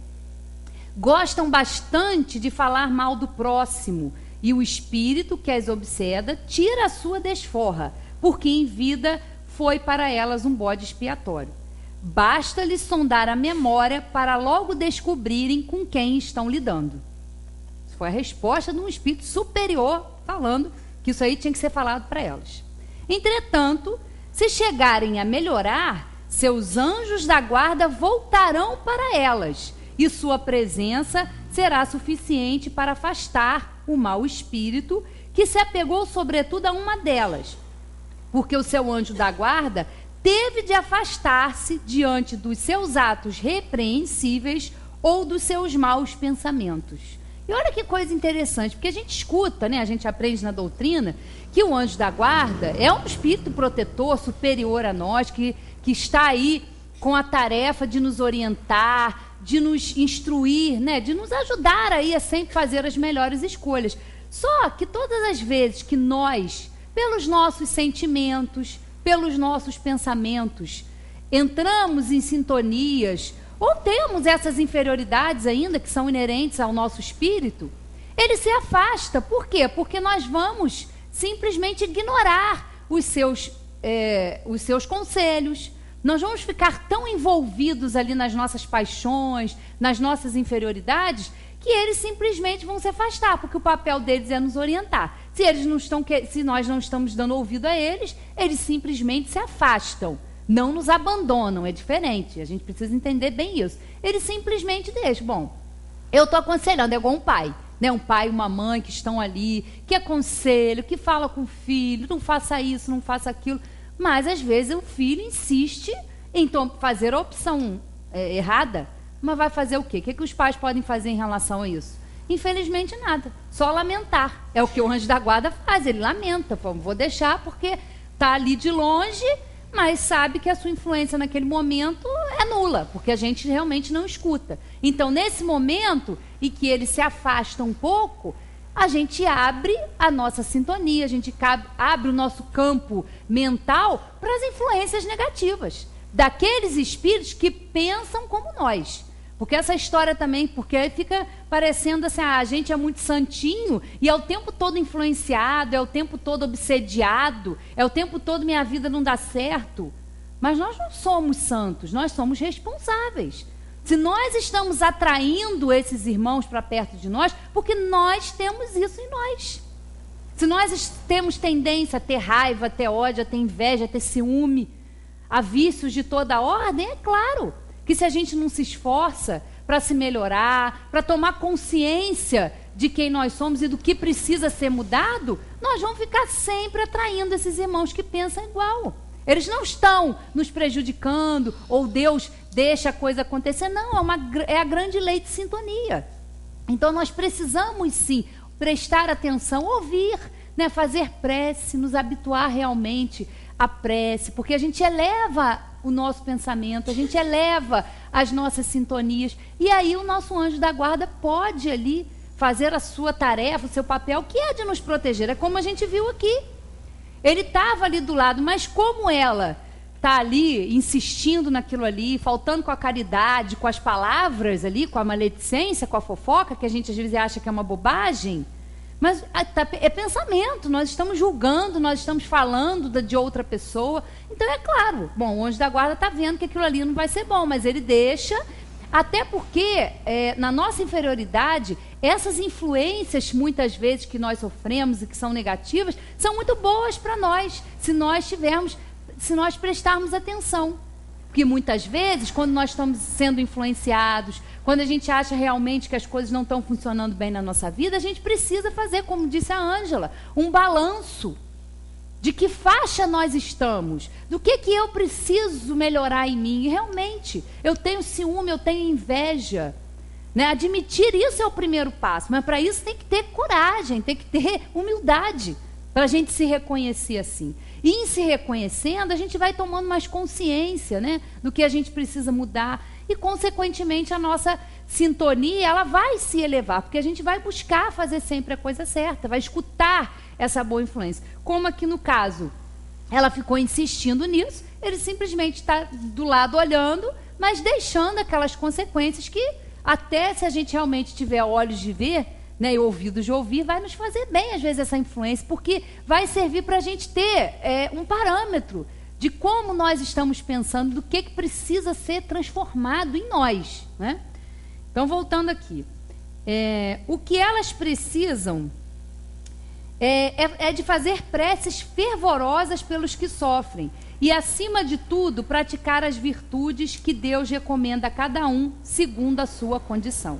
Gostam bastante de falar mal do próximo e o espírito que as obseda tira a sua desforra, porque em vida foi para elas um bode expiatório. Basta-lhes sondar a memória para logo descobrirem com quem estão lidando. Isso foi a resposta de um espírito superior falando que isso aí tinha que ser falado para elas. Entretanto, se chegarem a melhorar, seus anjos da guarda voltarão para elas, e sua presença será suficiente para afastar o mau espírito que se apegou sobretudo a uma delas, porque o seu anjo da guarda teve de afastar-se diante dos seus atos repreensíveis ou dos seus maus pensamentos. E olha que coisa interessante, porque a gente escuta, né, a gente aprende na doutrina, que o anjo da guarda é um espírito protetor superior a nós, que está aí com a tarefa de nos orientar, de nos instruir, né, de nos ajudar aí a sempre fazer as melhores escolhas. Só que todas as vezes que nós, pelos nossos sentimentos, pelos nossos pensamentos, entramos em sintonias, ou temos essas inferioridades ainda que são inerentes ao nosso espírito, ele se afasta. Por quê? Porque nós vamos simplesmente ignorar os seus conselhos, nós vamos ficar tão envolvidos ali nas nossas paixões, nas nossas inferioridades, que eles simplesmente vão se afastar, porque o papel deles é nos orientar. Se nós não estamos dando ouvido a eles, eles simplesmente se afastam, não nos abandonam, é diferente, a gente precisa entender bem isso. Eles simplesmente deixam. Bom, eu estou aconselhando, é igual um pai, né? Um pai e uma mãe que estão ali, que aconselham, que fala com o filho, não faça isso, não faça aquilo, mas às vezes o filho insiste em fazer a opção errada, mas vai fazer o quê? O que os pais podem fazer em relação a isso? Infelizmente nada, só lamentar. É o que o anjo da guarda faz, ele lamenta, vou deixar porque está ali de longe, mas sabe que a sua influência naquele momento é nula, porque a gente realmente não escuta. Então, nesse momento em que ele se afasta um pouco, a gente abre a nossa sintonia, a gente abre o nosso campo mental para as influências negativas, daqueles espíritos que pensam como nós. Porque essa história também, porque fica parecendo assim, a gente é muito santinho e é o tempo todo influenciado, é o tempo todo obsediado, é o tempo todo minha vida não dá certo. Mas nós não somos santos, nós somos responsáveis. Se nós estamos atraindo esses irmãos para perto de nós, porque nós temos isso em nós. Se nós temos tendência a ter raiva, a ter ódio, a ter inveja, a ter ciúme, a vícios de toda ordem, é claro que se a gente não se esforça para se melhorar, para tomar consciência de quem nós somos e do que precisa ser mudado, nós vamos ficar sempre atraindo esses irmãos que pensam igual. Eles não estão nos prejudicando, ou Deus deixa a coisa acontecer. Não, é a grande lei de sintonia. Então nós precisamos sim prestar atenção, ouvir, né, fazer prece, nos habituar realmente à prece, porque a gente eleva o nosso pensamento, a gente eleva as nossas sintonias, e aí o nosso anjo da guarda pode ali fazer a sua tarefa, o seu papel, que é de nos proteger. É como a gente viu aqui. Ele estava ali do lado, mas como ela está ali, insistindo naquilo ali, faltando com a caridade, com as palavras ali, com a maledicência, com a fofoca, que a gente às vezes acha que é uma bobagem, mas é pensamento, nós estamos julgando, nós estamos falando de outra pessoa. Então é claro, bom, o anjo da guarda está vendo que aquilo ali não vai ser bom, mas ele deixa, até porque na nossa inferioridade, essas influências muitas vezes que nós sofremos e que são negativas, são muito boas para nós, se nós prestarmos atenção. Porque muitas vezes, quando nós estamos sendo influenciados, quando a gente acha realmente que as coisas não estão funcionando bem na nossa vida, a gente precisa fazer, como disse a Ângela, um balanço de que faixa nós estamos, do que eu preciso melhorar em mim. E realmente, eu tenho ciúme, eu tenho inveja, né? Admitir isso é o primeiro passo, mas para isso tem que ter coragem, tem que ter humildade, para a gente se reconhecer assim. E em se reconhecendo, a gente vai tomando mais consciência, né, do que a gente precisa mudar. E, consequentemente, a nossa sintonia ela vai se elevar, porque a gente vai buscar fazer sempre a coisa certa, vai escutar essa boa influência. Como aqui no caso, ela ficou insistindo nisso, ele simplesmente está do lado olhando, mas deixando aquelas consequências que, até se a gente realmente tiver olhos de ver, né, e ouvidos de ouvir, vai nos fazer bem, às vezes, essa influência, porque vai servir para a gente ter um parâmetro de como nós estamos pensando, do que precisa ser transformado em nós, né? Então, voltando aqui. O que elas precisam é de fazer preces fervorosas pelos que sofrem e, acima de tudo, praticar as virtudes que Deus recomenda a cada um segundo a sua condição.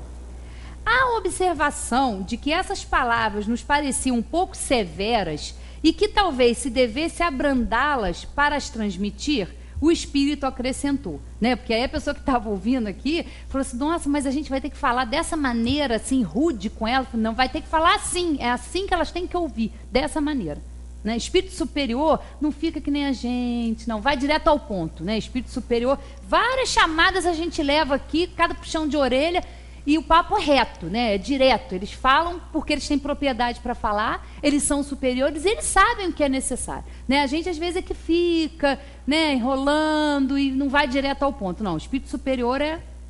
A observação de que essas palavras nos pareciam um pouco severas e que talvez se devesse abrandá-las para as transmitir, o Espírito acrescentou, né? Porque aí a pessoa que estava ouvindo aqui falou assim, nossa, mas a gente vai ter que falar dessa maneira, assim, rude com ela. Não, vai ter que falar assim, é assim que elas têm que ouvir, dessa maneira, né? Espírito superior não fica que nem a gente, não, vai direto ao ponto, né? Espírito superior, várias chamadas a gente leva aqui, cada puxão de orelha, e o papo é reto, né? É direto. Eles falam porque eles têm propriedade para falar, eles são superiores, eles sabem o que é necessário, né? A gente às vezes é que fica, né, enrolando e não vai direto ao ponto. Não, o Espírito superior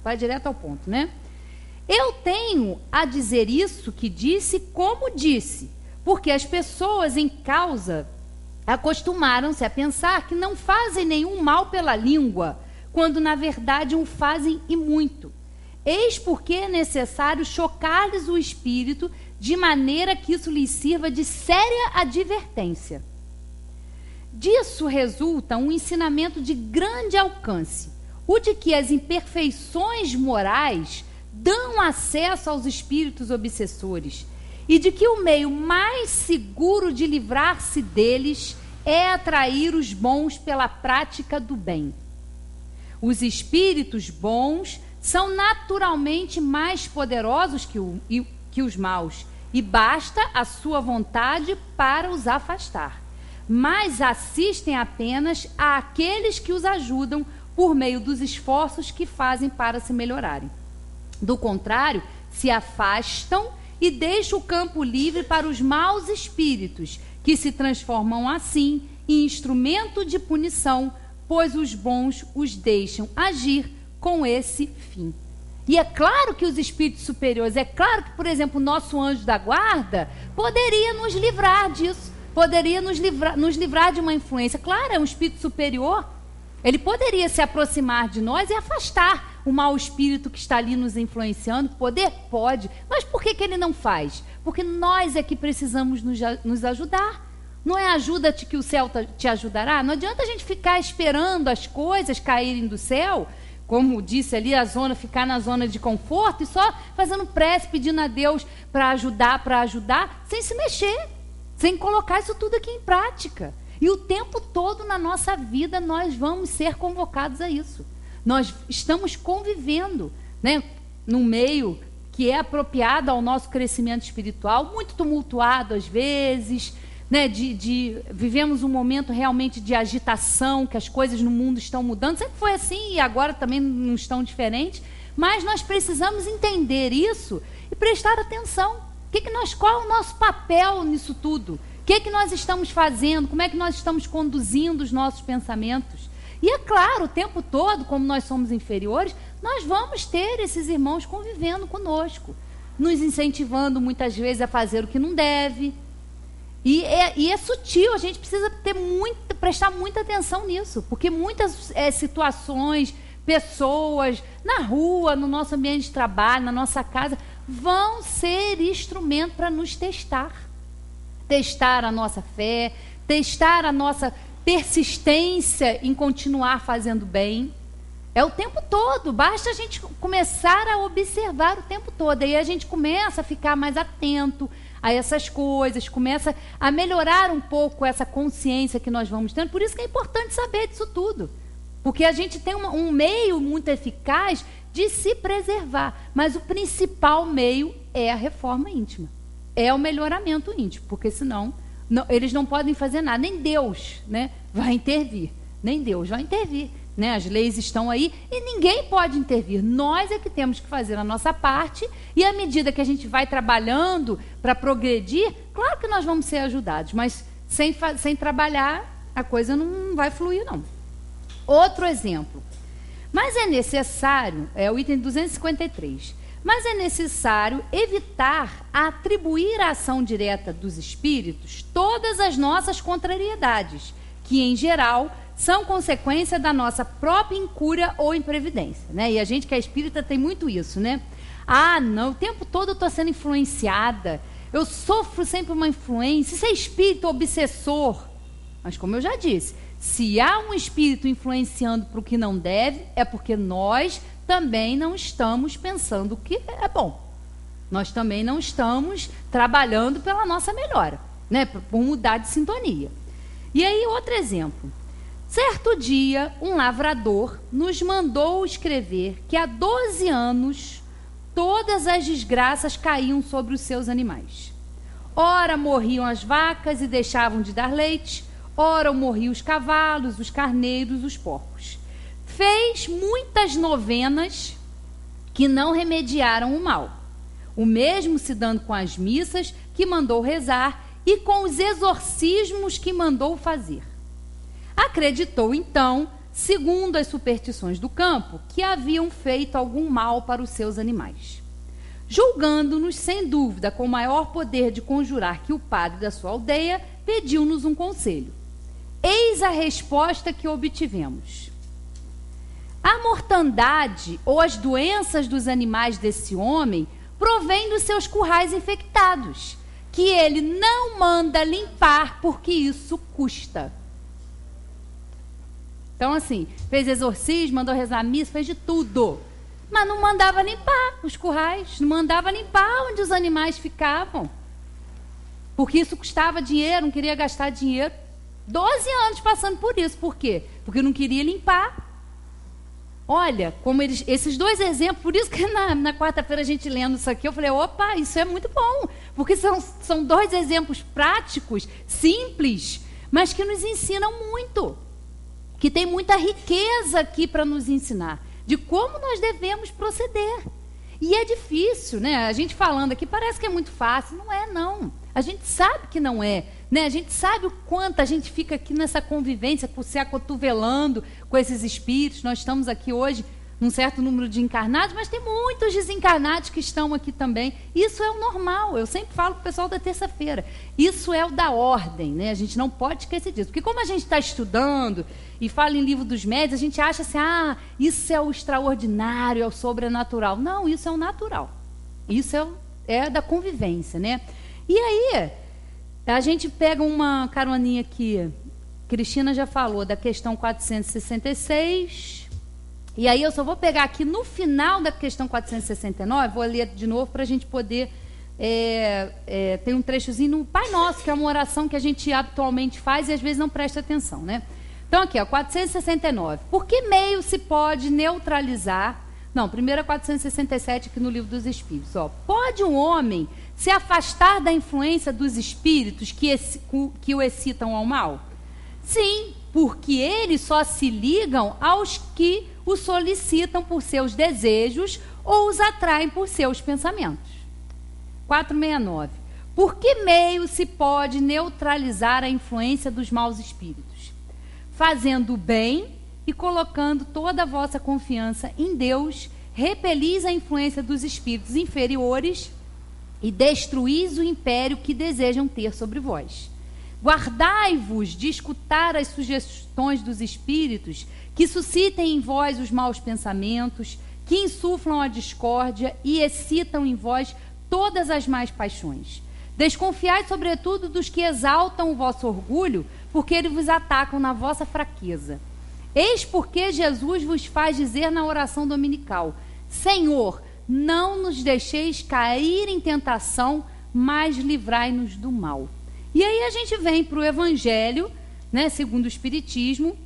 vai direto ao ponto, né? Eu tenho a dizer isso que disse como disse, porque as pessoas em causa acostumaram-se a pensar que não fazem nenhum mal pela língua, quando na verdade o fazem e muito. Eis porque é necessário chocar-lhes o espírito, de maneira que isso lhes sirva de séria advertência. Disso resulta um ensinamento de grande alcance, o de que as imperfeições morais dão acesso aos espíritos obsessores, e de que o meio mais seguro de livrar-se deles é atrair os bons pela prática do bem. Os espíritos bons são naturalmente mais poderosos que os maus, e basta a sua vontade para os afastar. Mas assistem apenas àqueles que os ajudam por meio dos esforços que fazem para se melhorarem. Do contrário, se afastam e deixam o campo livre para os maus espíritos, que se transformam assim em instrumento de punição, pois os bons os deixam agir com esse fim. E é claro que os espíritos superiores, é claro que, por exemplo, o nosso anjo da guarda poderia nos livrar disso, poderia nos livrar de uma influência. Claro, é um espírito superior, ele poderia se aproximar de nós e afastar o mau espírito que está ali nos influenciando. Poder? Pode. Mas por que ele não faz? Porque nós é que precisamos nos ajudar. Não é ajuda-te que o céu te ajudará? Não adianta a gente ficar esperando as coisas caírem do céu, como disse ali, ficar na zona de conforto e só fazendo prece, pedindo a Deus para ajudar, sem se mexer, sem colocar isso tudo aqui em prática. E o tempo todo na nossa vida nós vamos ser convocados a isso. Nós estamos convivendo, né, num meio que é apropriado ao nosso crescimento espiritual, muito tumultuado às vezes, né, vivemos um momento realmente de agitação, que as coisas no mundo estão mudando. Sempre foi assim e agora também não estão diferentes, mas nós precisamos entender isso e prestar atenção. Qual é o nosso papel nisso tudo? O que nós estamos fazendo? Como é que nós estamos conduzindo os nossos pensamentos? E é claro, o tempo todo, como nós somos inferiores, nós vamos ter esses irmãos convivendo conosco, nos incentivando muitas vezes a fazer o que não deve. E é sutil, a gente precisa prestar muita atenção nisso, porque muitas situações, pessoas, na rua, no nosso ambiente de trabalho, na nossa casa, vão ser instrumento para nos testar. Testar a nossa fé, testar a nossa persistência em continuar fazendo bem. É o tempo todo, basta a gente começar a observar o tempo todo, aí a gente começa a ficar mais atento a essas coisas, começa a melhorar um pouco essa consciência que nós vamos tendo. Por isso que é importante saber disso tudo, porque a gente tem um meio muito eficaz de se preservar, mas o principal meio é a reforma íntima, é o melhoramento íntimo, porque senão eles não podem fazer nada, nem Deus, né, vai intervir, nem Deus vai intervir, né? As leis estão aí e ninguém pode intervir. Nós é que temos que fazer a nossa parte, e à medida que a gente vai trabalhando para progredir, claro que nós vamos ser ajudados, mas sem trabalhar a coisa não vai fluir, não. Outro exemplo. Mas é necessário, é o item 253, mas é necessário evitar atribuir à ação direta dos espíritos todas as nossas contrariedades, que, em geral, são consequência da nossa própria incúria ou imprevidência, né? E a gente que é espírita tem muito isso, né? Ah, não, o tempo todo eu estou sendo influenciada, eu sofro sempre uma influência, isso é espírito obsessor. Mas, como eu já disse, se há um espírito influenciando para o que não deve, é porque nós também não estamos pensando o que é bom. Nós também não estamos trabalhando pela nossa melhora, né? Por mudar de sintonia. E aí, outro exemplo. Certo dia, um lavrador nos mandou escrever que há 12 anos todas as desgraças caíam sobre os seus animais. Ora morriam as vacas e deixavam de dar leite, ora morriam os cavalos, os carneiros, os porcos. Fez muitas novenas que não remediaram o mal. O mesmo se dando com as missas que mandou rezar e com os exorcismos que mandou fazer. Acreditou, então, segundo as superstições do campo, que haviam feito algum mal para os seus animais. Julgando-nos, sem dúvida, com maior poder de conjurar que o padre da sua aldeia, pediu-nos um conselho. Eis a resposta que obtivemos. A mortandade ou as doenças dos animais desse homem provém dos seus currais infectados, que ele não manda limpar porque isso custa. Então, assim, fez exorcismo, mandou rezar a missa, fez de tudo. Mas não mandava limpar os currais, não mandava limpar onde os animais ficavam. Porque isso custava dinheiro, não queria gastar dinheiro. 12 anos passando por isso. Por quê? Porque não queria limpar. Olha, como esses dois exemplos, por isso que na quarta-feira a gente lendo isso aqui, eu falei, opa, isso é muito bom. Porque são dois exemplos práticos, simples, mas que nos ensinam muito. Que tem muita riqueza aqui para nos ensinar, de como nós devemos proceder. E é difícil, né? A gente falando aqui parece que é muito fácil. Não é, não. A gente sabe que não é, né? A gente sabe o quanto a gente fica aqui nessa convivência, se acotovelando com esses espíritos. Nós estamos aqui hoje num certo número de encarnados, mas tem muitos desencarnados que estão aqui também. Isso é o normal. Eu sempre falo para o pessoal da terça-feira. Isso é o da ordem, né? A gente não pode esquecer disso. Porque como a gente está estudando e fala em livro dos médios, a gente acha assim, isso é o extraordinário, é o sobrenatural. Não, isso é o natural. Isso é da convivência, né? E aí, a gente pega uma caroninha aqui, Cristina já falou da questão 466, e aí eu só vou pegar aqui no final da questão 469, vou ler de novo para a gente poder, tem um trechozinho no Pai Nosso, que é uma oração que a gente habitualmente faz e às vezes não presta atenção, né? Então aqui, 469, por que meio se pode neutralizar, não, primeiro é 467 aqui no Livro dos Espíritos, pode um homem se afastar da influência dos espíritos que o excitam ao mal? Sim, porque eles só se ligam aos que o solicitam por seus desejos ou os atraem por seus pensamentos. 469. Por que meio se pode neutralizar a influência dos maus espíritos? Fazendo o bem e colocando toda a vossa confiança em Deus, repelis a influência dos espíritos inferiores e destruís o império que desejam ter sobre vós. Guardai-vos de escutar as sugestões dos espíritos que suscitem em vós os maus pensamentos, que insuflam a discórdia e excitam em vós todas as más paixões. Desconfiai, sobretudo, dos que exaltam o vosso orgulho, porque eles vos atacam na vossa fraqueza. Eis porque Jesus vos faz dizer na oração dominical: Senhor, não nos deixeis cair em tentação, mas livrai-nos do mal. E aí a gente vem para o Evangelho, né, segundo o Espiritismo,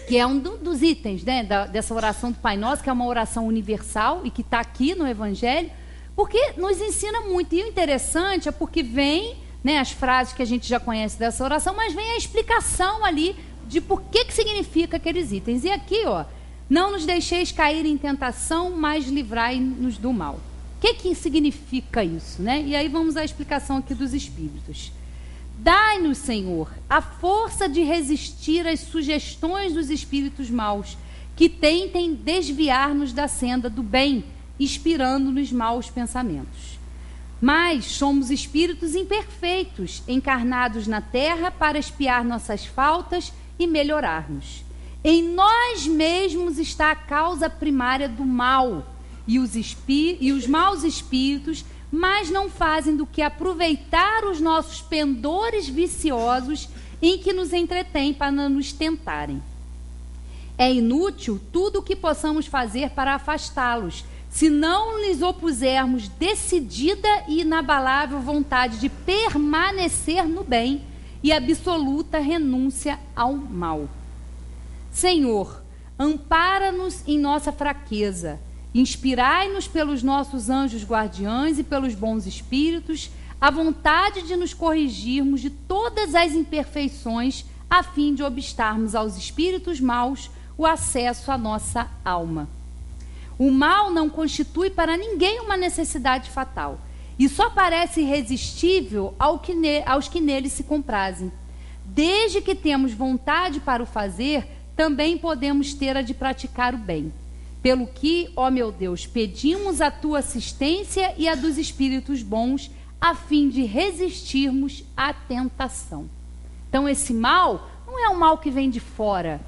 que é um dos itens, né, dessa oração do Pai Nosso, que é uma oração universal e que está aqui no Evangelho, porque nos ensina muito. E o interessante é porque vem, né, as frases que a gente já conhece dessa oração, mas vem a explicação ali de por que significa aqueles itens. E aqui, não nos deixeis cair em tentação, mas livrai-nos do mal. O que significa isso, né? E aí vamos à explicação aqui dos Espíritos. Dai-nos, Senhor, a força de resistir às sugestões dos espíritos maus, que tentem desviar-nos da senda do bem, inspirando-nos maus pensamentos. Mas somos espíritos imperfeitos, encarnados na Terra para expiar nossas faltas e melhorar-nos. Em nós mesmos está a causa primária do mal, e os maus espíritos mais não fazem do que aproveitar os nossos pendores viciosos em que nos entretêm para nos tentarem. É inútil tudo o que possamos fazer para afastá-los, se não lhes opusermos decidida e inabalável vontade de permanecer no bem e absoluta renúncia ao mal. Senhor, ampara-nos em nossa fraqueza, inspirai-nos pelos nossos anjos guardiães e pelos bons espíritos a vontade de nos corrigirmos de todas as imperfeições, a fim de obstarmos aos espíritos maus o acesso à nossa alma. O mal não constitui para ninguém uma necessidade fatal, e só parece irresistível aos que nele se comprazem. Desde que temos vontade para o fazer, também podemos ter a de praticar o bem. Pelo que, ó meu Deus, pedimos a tua assistência e a dos espíritos bons, a fim de resistirmos à tentação. Então, esse mal não é um mal que vem de fora,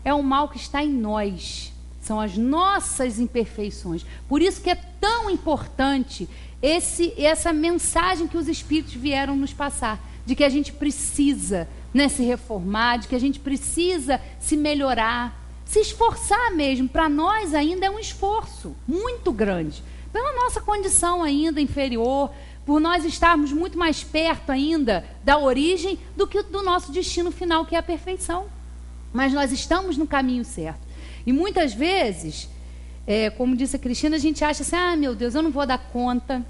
é um mal que está em nós. São as nossas imperfeições. Por isso que é tão importante essa mensagem que os espíritos vieram nos passar, de que a gente precisa, né, se reformar, de que a gente precisa se melhorar, se esforçar mesmo. Para nós ainda é um esforço muito grande, pela nossa condição ainda inferior, por nós estarmos muito mais perto ainda da origem do que do nosso destino final, que é a perfeição. Mas nós estamos no caminho certo. E muitas vezes, como disse a Cristina, a gente acha assim, ah, meu Deus, eu não vou dar conta,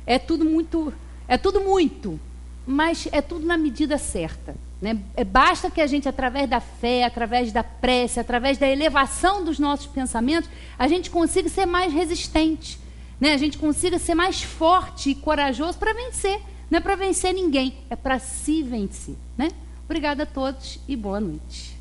é tudo muito, mas é tudo na medida certa, né? Basta que a gente, através da fé, através da prece, através da elevação dos nossos pensamentos, a gente consiga ser mais resistente, né? A gente consiga ser mais forte e corajoso para vencer. Não é para vencer ninguém, é para se vencer, né? Obrigada a todos e boa noite.